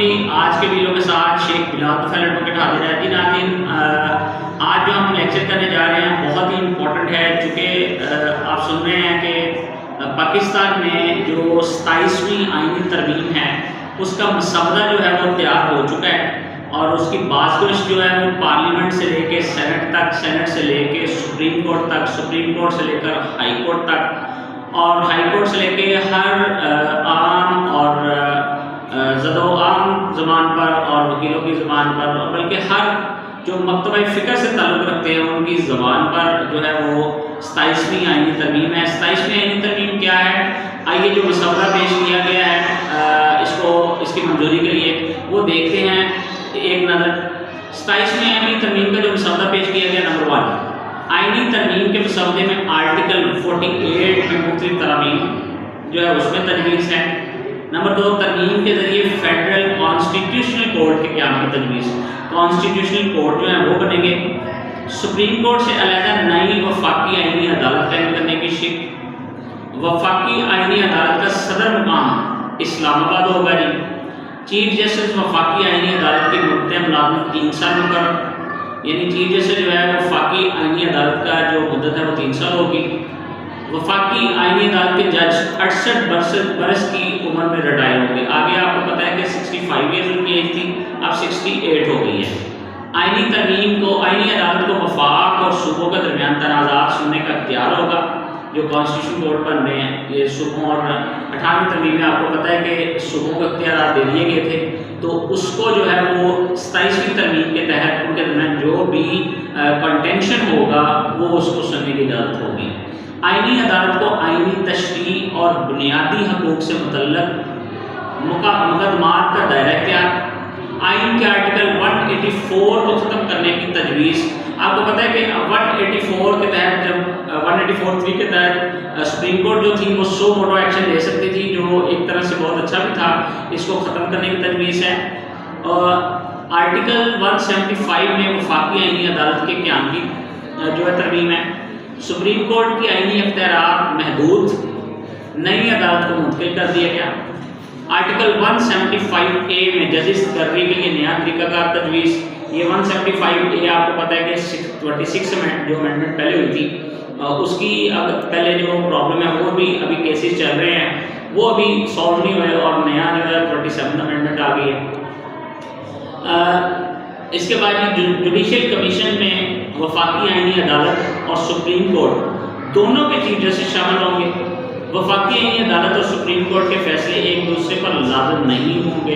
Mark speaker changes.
Speaker 1: جی آج کے ویڈیو کے ساتھ شیخ بلال طفیل ایڈوکیٹ حاضر ہے جی ناظرین، آج جو ہم لیکچر کرنے جا رہے ہیں بہت ہی امپورٹنٹ ہے، چونکہ آپ سن رہے ہیں کہ پاکستان میں جو 27ویں آئینی ترمیم ہے اس کا مسودہ جو ہے وہ تیار ہو چکا ہے، اور اس کی بازگشت جو ہے وہ پارلیمنٹ سے لے کے سینٹ تک، سینٹ سے لے کے سپریم کورٹ تک، سپریم کورٹ سے لے کر ہائی کورٹ تک، اور ہائی کورٹ سے لے کے ہر عام اور زد و عام زبان پر اور وکیلوں کی زبان پر، اور بلکہ ہر جو مکتبہ فکر سے تعلق رکھتے ہیں ان کی زبان پر جو ہے وہ 27ویں آئینی ترمیم ہے۔ 27ویں آئینی ترمیم کیا ہے؟ آئیے جو مسودہ پیش کیا گیا ہے اس کی منظوری کے لیے وہ دیکھتے ہیں ایک نظر۔ 27ویں آئینی ترمیم کا جو مسودہ پیش کیا گیا، نمبر 1 آئینی ترمیم کے مسودے میں آرٹیکل 48 میں مختلف ترامیم جو ہے اس میں تجویز ہے۔ نمبر 2 ترمیم کے ذریعے فیڈرل کانسٹیٹیوشنل کورٹ کے قیام کی تجویز، کانسٹیٹیوشنل کورٹ جو ہے وہ بنیں گے۔ سپریم کورٹ سے علیحدہ نئی وفاقی آئینی عدالت قائم کرنے کی شک، وفاقی آئینی عدالت کا صدر مقام اسلام آباد ہوگا جی۔ چیف جسٹس وفاقی آئینی عدالت کی مدت ملازمت 3 سال مقرر، یعنی چیف جسٹس جو ہے وفاقی آئینی عدالت کا جو مدت ہے وہ 3 سال ہوگی۔ وفاقی آئینی عدالت کے جج 68 برس کی عمر میں ریٹائر ہوں گے۔ آگے آپ کو پتہ ہے کہ 65 ایئرز ان کی ایج تھی، اب 68 ہو گئی ہے۔ آئینی ترمیم کو، آئینی عدالت کو وفاق اور صوبوں کے درمیان تنازعات سننے کا اختیار ہوگا۔ جو کانسٹیٹیوشن کورٹ بن رہے ہیں یہ صوبوں، اور 18ویں ترمیم میں آپ کو پتہ ہے کہ صوبوں کو اختیارات دے دیے گئے تھے، تو اس کو جو ہے وہ 27ویں ترمیم کے تحت ان کے درمیان جو بھی کنٹینشن ہوگا وہ اس کو سننے کی اجازت ہوگی۔ آئینی عدالت کو آئینی تشریح اور بنیادی حقوق سے متعلق مقدمات کا دائرہ اختیار، آئین کے آرٹیکل 184 کو ختم کرنے کی تجویز۔ آپ کو پتہ ہے کہ 184 کے تحت، جب 184(3) کے تحت سپریم کورٹ جو تھی وہ 100 موٹو ایکشن لے سکتی تھی، جو ایک طرح سے بہت اچھا بھی تھا، اس کو ختم کرنے کی تجویز ہے۔ اور آرٹیکل 175 میں وفاقی آئینی عدالت کے قیام کی جو ہے ترمیم ہے۔ سپریم کورٹ کی آئینی اختیارات محدود، نئی عدالت کو منتقل کر دیا گیا۔ آرٹیکل 175A میں ججز تقرری کے لیے نیا طریقہ کار تجویز۔ یہ 175A آپ کو پتہ ہے کہ 26 میں جو امینڈمنٹ پہلے ہوئی تھی، اس کی اب پہلے جو پرابلم ہے وہ بھی ابھی کیسز چل رہے ہیں، وہ ابھی سالو نہیں ہوئے، اور نیا جو ہے 27 امینڈمنٹ آ گئی ہے۔ اس کے بعد جوڈیشل کمیشن میں وفاقی آئینی عدالت اور سپریم کورٹ دونوں کے چیف جسٹس شامل ہوں گے۔ وفاقی آئینی عدالت اور سپریم کورٹ کے فیصلے ایک دوسرے پر لازم نہیں ہوں گے۔